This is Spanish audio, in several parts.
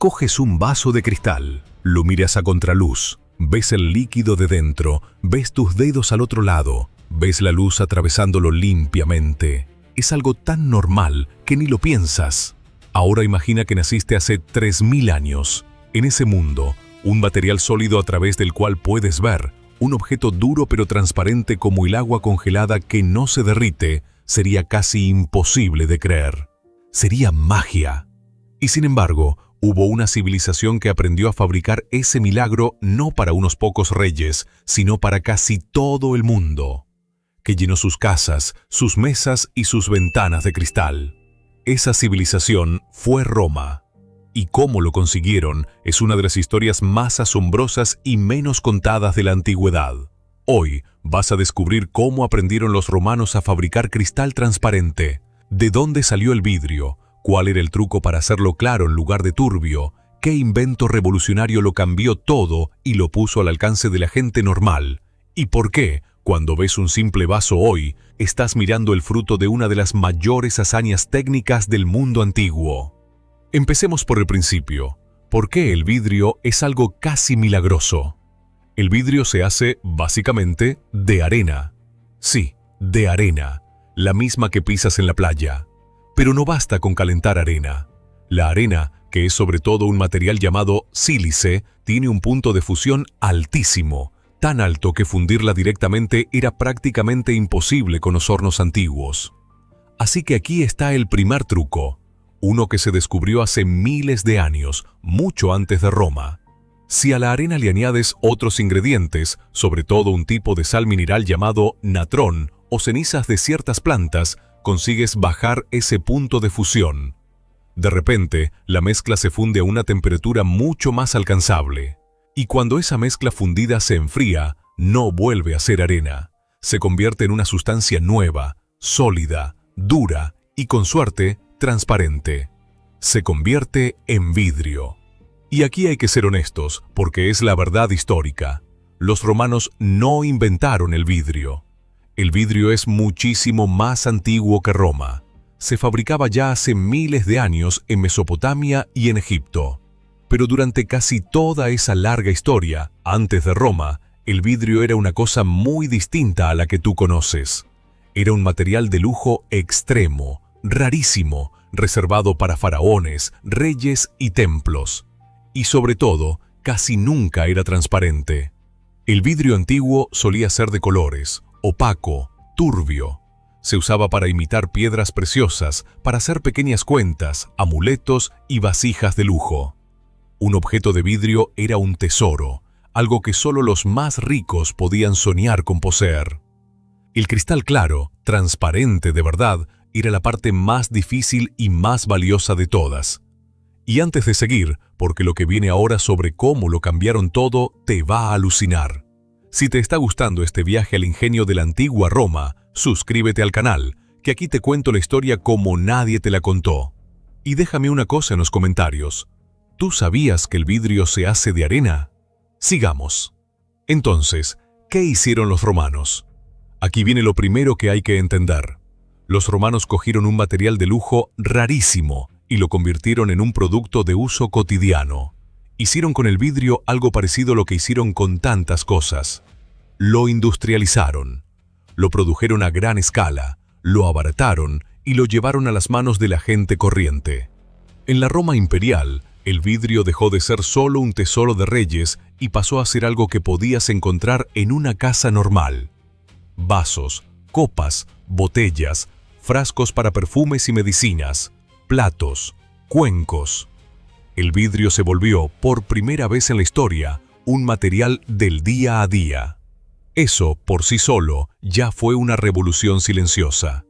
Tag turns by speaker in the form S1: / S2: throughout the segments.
S1: Coges un vaso de cristal, lo miras a contraluz, ves el líquido de dentro, ves tus dedos al otro lado, ves la luz atravesándolo limpiamente. Es algo tan normal que ni lo piensas. Ahora imagina que naciste hace 3000 años. En ese mundo, un material sólido a través del cual puedes ver, un objeto duro pero transparente como el agua congelada que no se derrite, sería casi imposible de creer. Sería magia. Y sin embargo, hubo una civilización que aprendió a fabricar ese milagro no para unos pocos reyes, sino para casi todo el mundo, que llenó sus casas, sus mesas y sus ventanas de cristal. Esa civilización fue Roma. Y cómo lo consiguieron es una de las historias más asombrosas y menos contadas de la antigüedad. Hoy vas a descubrir cómo aprendieron los romanos a fabricar cristal transparente, de dónde salió el vidrio, cuál era el truco para hacerlo claro en lugar de turbio, qué invento revolucionario lo cambió todo y lo puso al alcance de la gente normal, y por qué, cuando ves un simple vaso hoy, estás mirando el fruto de una de las mayores hazañas técnicas del mundo antiguo. Empecemos por el principio. ¿Por qué el vidrio es algo casi milagroso? El vidrio se hace, básicamente, de arena. Sí, de arena, la misma que pisas en la playa. Pero no basta con calentar arena. La arena, que es sobre todo un material llamado sílice, tiene un punto de fusión altísimo, tan alto que fundirla directamente era prácticamente imposible con los hornos antiguos. Así que aquí está el primer truco, uno que se descubrió hace miles de años, mucho antes de Roma. Si a la arena le añades otros ingredientes, sobre todo un tipo de sal mineral llamado natrón o cenizas de ciertas plantas, consigues bajar ese punto de fusión. De repente, la mezcla se funde a una temperatura mucho más alcanzable. Y cuando esa mezcla fundida se enfría, no vuelve a ser arena. Se convierte en una sustancia nueva, sólida, dura y, con suerte, transparente. Se convierte en vidrio. Y aquí hay que ser honestos, porque es la verdad histórica. Los romanos no inventaron el vidrio. El vidrio es muchísimo más antiguo que Roma. Se fabricaba ya hace miles de años en Mesopotamia y en Egipto. Pero durante casi toda esa larga historia, antes de Roma, el vidrio era una cosa muy distinta a la que tú conoces. Era un material de lujo extremo, rarísimo, reservado para faraones, reyes y templos. Y sobre todo, casi nunca era transparente. El vidrio antiguo solía ser de colores, opaco, turbio. Se usaba para imitar piedras preciosas, para hacer pequeñas cuentas, amuletos y vasijas de lujo. Un objeto de vidrio era un tesoro, algo que solo los más ricos podían soñar con poseer. El cristal claro, transparente de verdad, era la parte más difícil y más valiosa de todas. Y antes de seguir, porque lo que viene ahora sobre cómo lo cambiaron todo te va a alucinar. Si te está gustando este viaje al ingenio de la antigua Roma, suscríbete al canal, que aquí te cuento la historia como nadie te la contó. Y déjame una cosa en los comentarios. ¿Tú sabías que el vidrio se hace de arena? Sigamos. Entonces, ¿qué hicieron los romanos? Aquí viene lo primero que hay que entender. Los romanos cogieron un material de lujo rarísimo y lo convirtieron en un producto de uso cotidiano. Hicieron con el vidrio algo parecido a lo que hicieron con tantas cosas. Lo industrializaron. Lo produjeron a gran escala, lo abarataron y lo llevaron a las manos de la gente corriente. En la Roma imperial, el vidrio dejó de ser solo un tesoro de reyes y pasó a ser algo que podías encontrar en una casa normal. Vasos, copas, botellas, frascos para perfumes y medicinas, platos, cuencos. El vidrio se volvió, por primera vez en la historia, un material del día a día. Eso, por sí solo, ya fue una revolución silenciosa.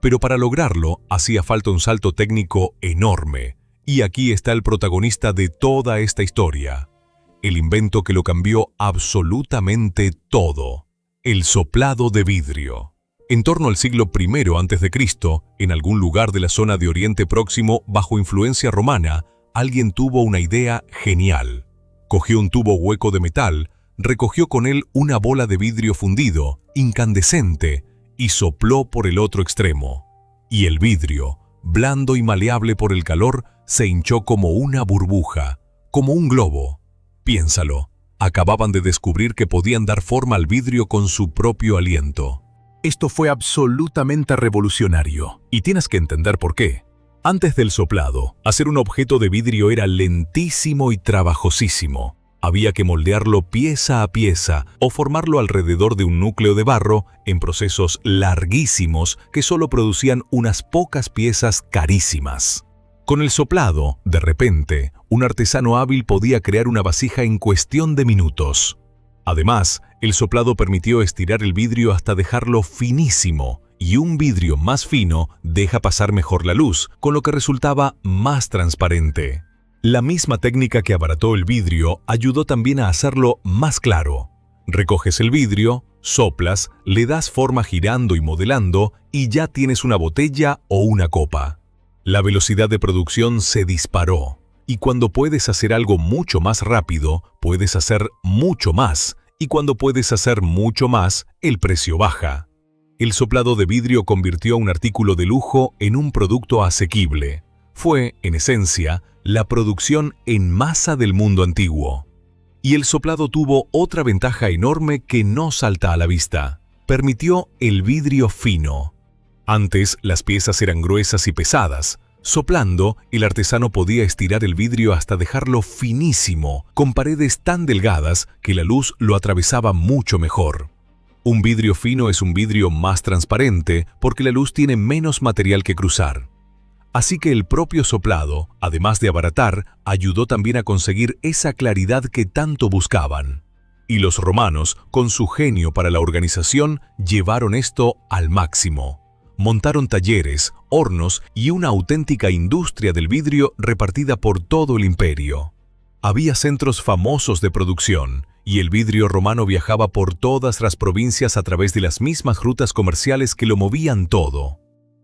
S1: Pero para lograrlo, hacía falta un salto técnico enorme. Y aquí está el protagonista de toda esta historia. El invento que lo cambió absolutamente todo. El soplado de vidrio. En torno al siglo I a.C., en algún lugar de la zona de Oriente Próximo bajo influencia romana, alguien tuvo una idea genial. Cogió un tubo hueco de metal, recogió con él una bola de vidrio fundido, incandescente, y sopló por el otro extremo. Y el vidrio, blando y maleable por el calor, se hinchó como una burbuja, como un globo. Piénsalo, acababan de descubrir que podían dar forma al vidrio con su propio aliento. Esto fue absolutamente revolucionario, y tienes que entender por qué. Antes del soplado, hacer un objeto de vidrio era lentísimo y trabajosísimo. Había que moldearlo pieza a pieza o formarlo alrededor de un núcleo de barro en procesos larguísimos que solo producían unas pocas piezas carísimas. Con el soplado, de repente, un artesano hábil podía crear una vasija en cuestión de minutos. Además, el soplado permitió estirar el vidrio hasta dejarlo finísimo, y un vidrio más fino deja pasar mejor la luz, con lo que resultaba más transparente. La misma técnica que abarató el vidrio ayudó también a hacerlo más claro. Recoges el vidrio, soplas, le das forma girando y modelando y ya tienes una botella o una copa. La velocidad de producción se disparó, y cuando puedes hacer algo mucho más rápido, puedes hacer mucho más, y cuando puedes hacer mucho más, el precio baja. El soplado de vidrio convirtió un artículo de lujo en un producto asequible. Fue, en esencia, la producción en masa del mundo antiguo. Y el soplado tuvo otra ventaja enorme que no salta a la vista. Permitió el vidrio fino. Antes las piezas eran gruesas y pesadas. Soplando, el artesano podía estirar el vidrio hasta dejarlo finísimo, con paredes tan delgadas que la luz lo atravesaba mucho mejor. Un vidrio fino es un vidrio más transparente porque la luz tiene menos material que cruzar. Así que el propio soplado, además de abaratar, ayudó también a conseguir esa claridad que tanto buscaban. Y los romanos, con su genio para la organización, llevaron esto al máximo. Montaron talleres, hornos y una auténtica industria del vidrio repartida por todo el imperio. Había centros famosos de producción, y el vidrio romano viajaba por todas las provincias a través de las mismas rutas comerciales que lo movían todo.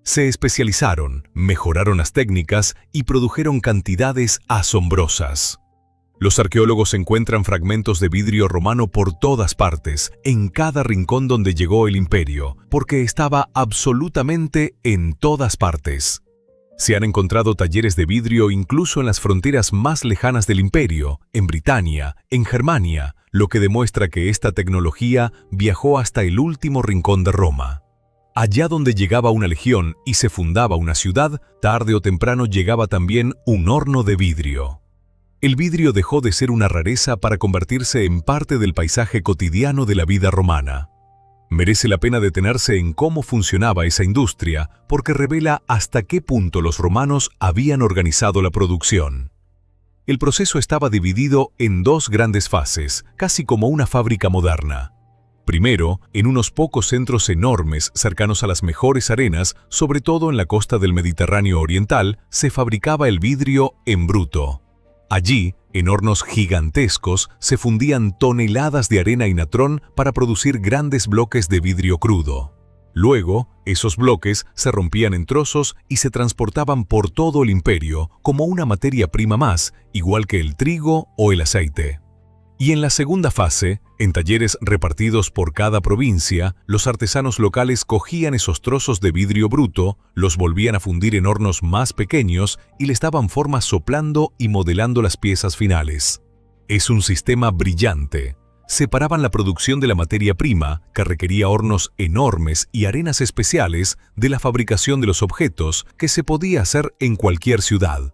S1: Se especializaron, mejoraron las técnicas y produjeron cantidades asombrosas. Los arqueólogos encuentran fragmentos de vidrio romano por todas partes, en cada rincón donde llegó el imperio, porque estaba absolutamente en todas partes. Se han encontrado talleres de vidrio incluso en las fronteras más lejanas del imperio, en Britania, en Germania, lo que demuestra que esta tecnología viajó hasta el último rincón de Roma. Allá donde llegaba una legión y se fundaba una ciudad, tarde o temprano llegaba también un horno de vidrio. El vidrio dejó de ser una rareza para convertirse en parte del paisaje cotidiano de la vida romana. Merece la pena detenerse en cómo funcionaba esa industria, porque revela hasta qué punto los romanos habían organizado la producción. El proceso estaba dividido en dos grandes fases, casi como una fábrica moderna. Primero, en unos pocos centros enormes cercanos a las mejores arenas, sobre todo en la costa del Mediterráneo oriental, se fabricaba el vidrio en bruto. Allí, en hornos gigantescos, se fundían toneladas de arena y natrón para producir grandes bloques de vidrio crudo. Luego, esos bloques se rompían en trozos y se transportaban por todo el imperio como una materia prima más, igual que el trigo o el aceite. Y en la segunda fase, en talleres repartidos por cada provincia, los artesanos locales cogían esos trozos de vidrio bruto, los volvían a fundir en hornos más pequeños y les daban forma soplando y modelando las piezas finales. Es un sistema brillante. Separaban la producción de la materia prima, que requería hornos enormes y arenas especiales, de la fabricación de los objetos, que se podía hacer en cualquier ciudad.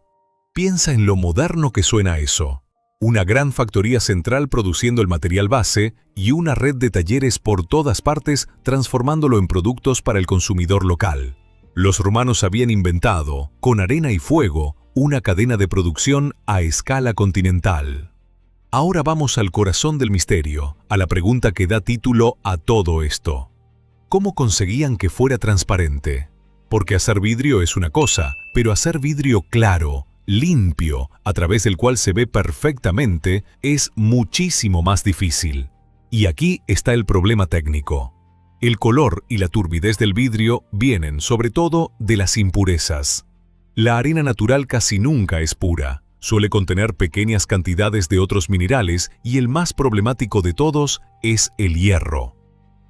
S1: Piensa en lo moderno que suena eso. Una gran factoría central produciendo el material base y una red de talleres por todas partes transformándolo en productos para el consumidor local. Los romanos habían inventado, con arena y fuego, una cadena de producción a escala continental. Ahora vamos al corazón del misterio, a la pregunta que da título a todo esto. ¿Cómo conseguían que fuera transparente? Porque hacer vidrio es una cosa, pero hacer vidrio claro, limpio, a través del cual se ve perfectamente, es muchísimo más difícil. Y aquí está el problema técnico. El color y la turbidez del vidrio vienen, sobre todo, de las impurezas. La arena natural casi nunca es pura. Suele contener pequeñas cantidades de otros minerales y el más problemático de todos es el hierro.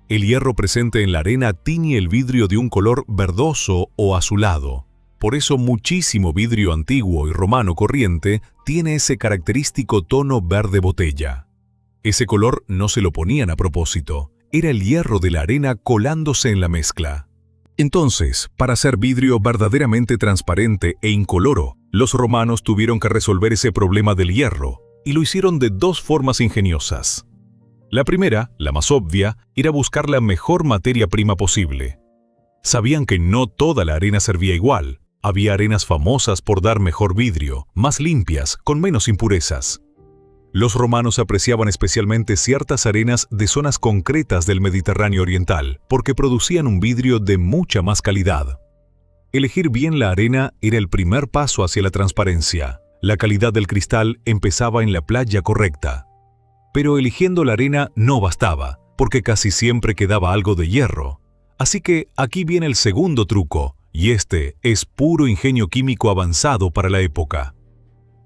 S1: El hierro presente en la arena tiñe el vidrio de un color verdoso o azulado. Por eso muchísimo vidrio antiguo y romano corriente tiene ese característico tono verde botella. Ese color no se lo ponían a propósito, era el hierro de la arena colándose en la mezcla. Entonces, para hacer vidrio verdaderamente transparente e incoloro, los romanos tuvieron que resolver ese problema del hierro, y lo hicieron de dos formas ingeniosas. La primera, la más obvia, era buscar la mejor materia prima posible. Sabían que no toda la arena servía igual. Había arenas famosas por dar mejor vidrio, más limpias, con menos impurezas. Los romanos apreciaban especialmente ciertas arenas de zonas concretas del Mediterráneo oriental, porque producían un vidrio de mucha más calidad. Elegir bien la arena era el primer paso hacia la transparencia. La calidad del cristal empezaba en la playa correcta. Pero eligiendo la arena no bastaba, porque casi siempre quedaba algo de hierro. Así que aquí viene el segundo truco, y este es puro ingenio químico avanzado para la época.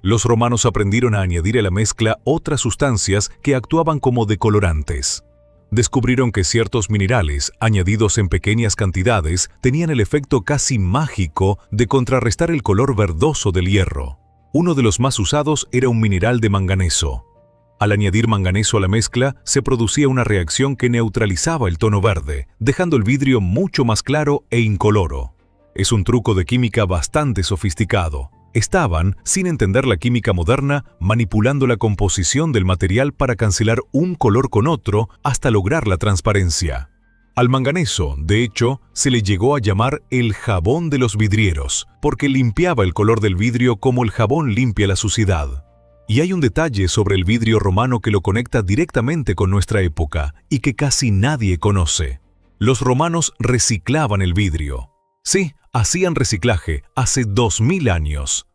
S1: Los romanos aprendieron a añadir a la mezcla otras sustancias que actuaban como decolorantes. Descubrieron que ciertos minerales, añadidos en pequeñas cantidades, tenían el efecto casi mágico de contrarrestar el color verdoso del hierro. Uno de los más usados era un mineral de manganeso. Al añadir manganeso a la mezcla, se producía una reacción que neutralizaba el tono verde, dejando el vidrio mucho más claro e incoloro. Es un truco de química bastante sofisticado. Estaban, sin entender la química moderna, manipulando la composición del material para cancelar un color con otro hasta lograr la transparencia. Al manganeso, de hecho, se le llegó a llamar el jabón de los vidrieros, porque limpiaba el color del vidrio como el jabón limpia la suciedad. Y hay un detalle sobre el vidrio romano que lo conecta directamente con nuestra época y que casi nadie conoce. Los romanos reciclaban el vidrio. Sí, hacían reciclaje hace 2000 años.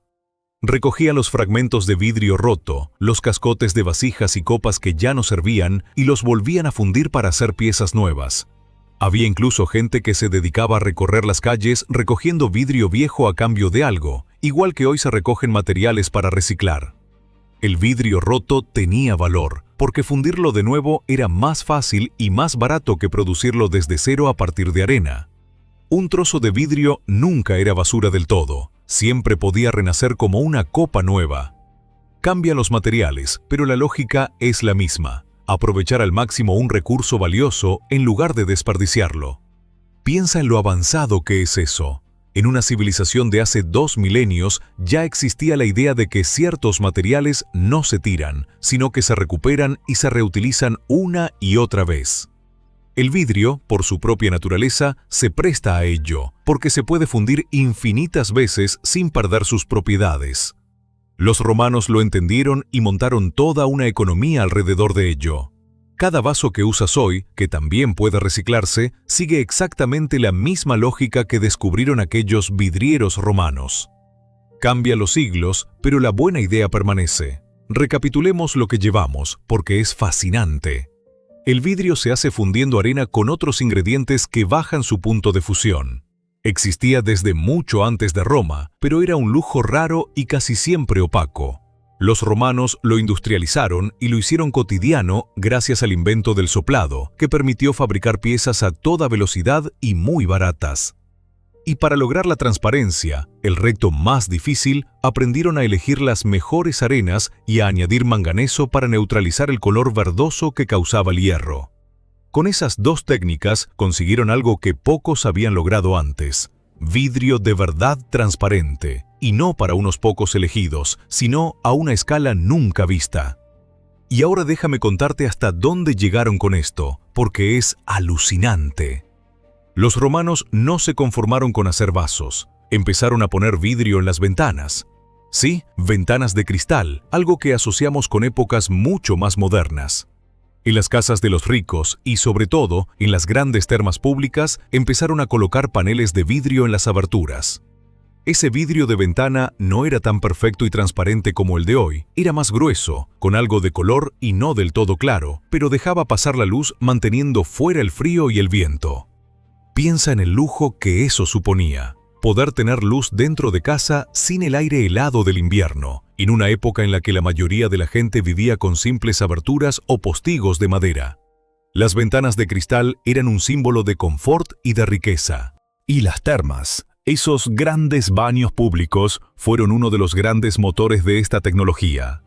S1: Recogían los fragmentos de vidrio roto, los cascotes de vasijas y copas que ya no servían y los volvían a fundir para hacer piezas nuevas. Había incluso gente que se dedicaba a recorrer las calles recogiendo vidrio viejo a cambio de algo, igual que hoy se recogen materiales para reciclar. El vidrio roto tenía valor, porque fundirlo de nuevo era más fácil y más barato que producirlo desde cero a partir de arena. Un trozo de vidrio nunca era basura del todo, siempre podía renacer como una copa nueva. Cambian los materiales, pero la lógica es la misma: aprovechar al máximo un recurso valioso en lugar de desperdiciarlo. Piensa en lo avanzado que es eso. En una civilización de hace 2 milenios ya existía la idea de que ciertos materiales no se tiran, sino que se recuperan y se reutilizan una y otra vez. El vidrio, por su propia naturaleza, se presta a ello, porque se puede fundir infinitas veces sin perder sus propiedades. Los romanos lo entendieron y montaron toda una economía alrededor de ello. Cada vaso que usas hoy, que también puede reciclarse, sigue exactamente la misma lógica que descubrieron aquellos vidrieros romanos. Cambia los siglos, pero la buena idea permanece. Recapitulemos lo que llevamos, porque es fascinante. El vidrio se hace fundiendo arena con otros ingredientes que bajan su punto de fusión. Existía desde mucho antes de Roma, pero era un lujo raro y casi siempre opaco. Los romanos lo industrializaron y lo hicieron cotidiano gracias al invento del soplado, que permitió fabricar piezas a toda velocidad y muy baratas. Y para lograr la transparencia, el reto más difícil, aprendieron a elegir las mejores arenas y a añadir manganeso para neutralizar el color verdoso que causaba el hierro. Con esas dos técnicas consiguieron algo que pocos habían logrado antes: vidrio de verdad transparente, y no para unos pocos elegidos, sino a una escala nunca vista. Y ahora déjame contarte hasta dónde llegaron con esto, porque es alucinante. Los romanos no se conformaron con hacer vasos, empezaron a poner vidrio en las ventanas. Sí, ventanas de cristal, algo que asociamos con épocas mucho más modernas. En las casas de los ricos y, sobre todo, en las grandes termas públicas, empezaron a colocar paneles de vidrio en las aberturas. Ese vidrio de ventana no era tan perfecto y transparente como el de hoy, era más grueso, con algo de color y no del todo claro, pero dejaba pasar la luz manteniendo fuera el frío y el viento. Piensa en el lujo que eso suponía: poder tener luz dentro de casa sin el aire helado del invierno, en una época en la que la mayoría de la gente vivía con simples aberturas o postigos de madera. Las ventanas de cristal eran un símbolo de confort y de riqueza. Y las termas Esos grandes baños públicos fueron uno de los grandes motores de esta tecnología.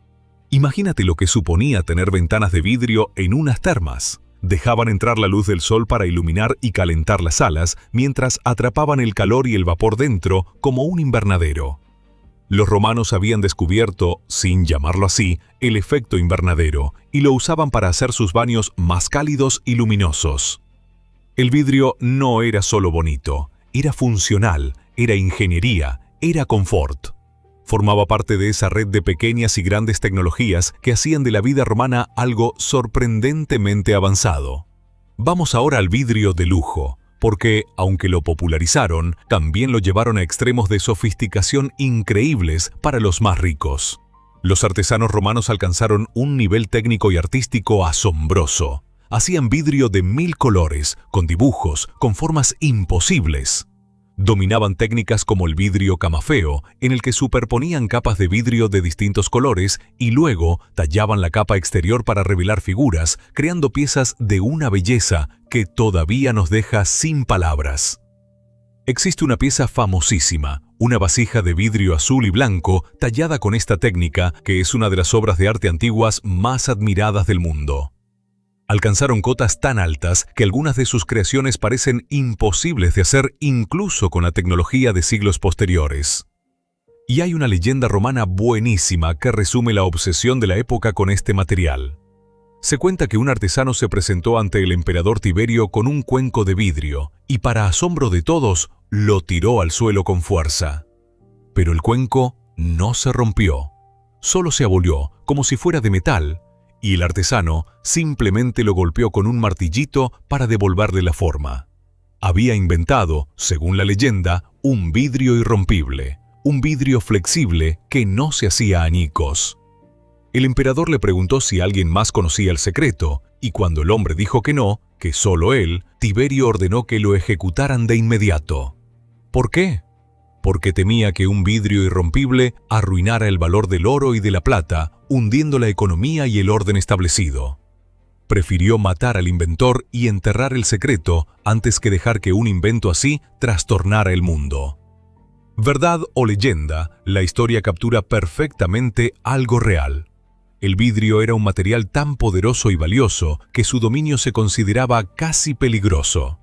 S1: Imagínate lo que suponía tener ventanas de vidrio en unas termas. Dejaban entrar la luz del sol para iluminar y calentar las salas, mientras atrapaban el calor y el vapor dentro como un invernadero. Los romanos habían descubierto, sin llamarlo así, el efecto invernadero, y lo usaban para hacer sus baños más cálidos y luminosos. El vidrio no era solo bonito, era funcional, era ingeniería, era confort. Formaba parte de esa red de pequeñas y grandes tecnologías que hacían de la vida romana algo sorprendentemente avanzado. Vamos ahora al vidrio de lujo, porque, aunque lo popularizaron, también lo llevaron a extremos de sofisticación increíbles para los más ricos. Los artesanos romanos alcanzaron un nivel técnico y artístico asombroso. Hacían vidrio de 1000 colores, con dibujos, con formas imposibles. Dominaban técnicas como el vidrio camafeo, en el que superponían capas de vidrio de distintos colores y luego tallaban la capa exterior para revelar figuras, creando piezas de una belleza que todavía nos deja sin palabras. Existe una pieza famosísima, una vasija de vidrio azul y blanco tallada con esta técnica, que es una de las obras de arte antiguas más admiradas del mundo. Alcanzaron cotas tan altas que algunas de sus creaciones parecen imposibles de hacer incluso con la tecnología de siglos posteriores. Y hay una leyenda romana buenísima que resume la obsesión de la época con este material. Se cuenta que un artesano se presentó ante el emperador Tiberio con un cuenco de vidrio y, para asombro de todos, lo tiró al suelo con fuerza. Pero el cuenco no se rompió, solo se abolió como si fuera de metal, y el artesano simplemente lo golpeó con un martillito para devolverle la forma. Había inventado, según la leyenda, un vidrio irrompible, un vidrio flexible que no se hacía añicos. El emperador le preguntó si alguien más conocía el secreto, y cuando el hombre dijo que no, que solo él, Tiberio ordenó que lo ejecutaran de inmediato. ¿Por qué? Porque temía que un vidrio irrompible arruinara el valor del oro y de la plata, hundiendo la economía y el orden establecido. Prefirió matar al inventor y enterrar el secreto antes que dejar que un invento así trastornara el mundo. Verdad o leyenda, la historia captura perfectamente algo real. El vidrio era un material tan poderoso y valioso que su dominio se consideraba casi peligroso.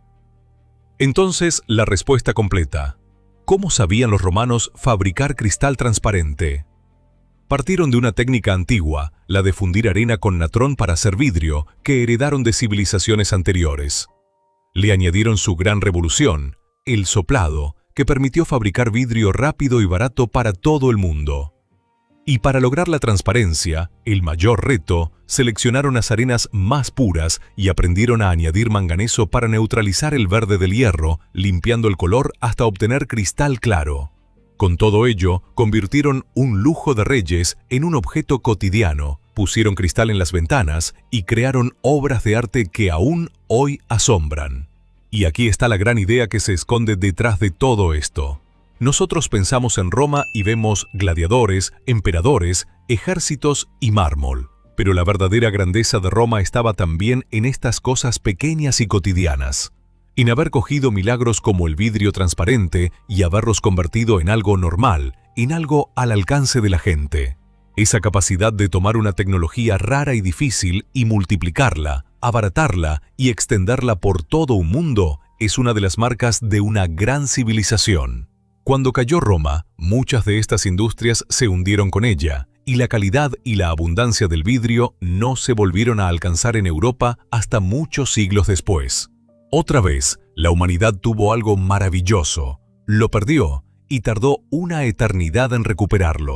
S1: Entonces, la respuesta completa. ¿Cómo sabían los romanos fabricar cristal transparente? Partieron de una técnica antigua, la de fundir arena con natrón para hacer vidrio, que heredaron de civilizaciones anteriores. Le añadieron su gran revolución, el soplado, que permitió fabricar vidrio rápido y barato para todo el mundo. Y para lograr la transparencia, el mayor reto, seleccionaron las arenas más puras y aprendieron a añadir manganeso para neutralizar el verde del hierro, limpiando el color hasta obtener cristal claro. Con todo ello, convirtieron un lujo de reyes en un objeto cotidiano, pusieron cristal en las ventanas y crearon obras de arte que aún hoy asombran. Y aquí está la gran idea que se esconde detrás de todo esto. Nosotros pensamos en Roma y vemos gladiadores, emperadores, ejércitos y mármol. Pero la verdadera grandeza de Roma estaba también en estas cosas pequeñas y cotidianas. En haber cogido milagros como el vidrio transparente y haberlos convertido en algo normal, en algo al alcance de la gente. Esa capacidad de tomar una tecnología rara y difícil y multiplicarla, abaratarla y extenderla por todo un mundo es una de las marcas de una gran civilización. Cuando cayó Roma, muchas de estas industrias se hundieron con ella, y la calidad y la abundancia del vidrio no se volvieron a alcanzar en Europa hasta muchos siglos después. Otra vez, la humanidad tuvo algo maravilloso, lo perdió y tardó una eternidad en recuperarlo.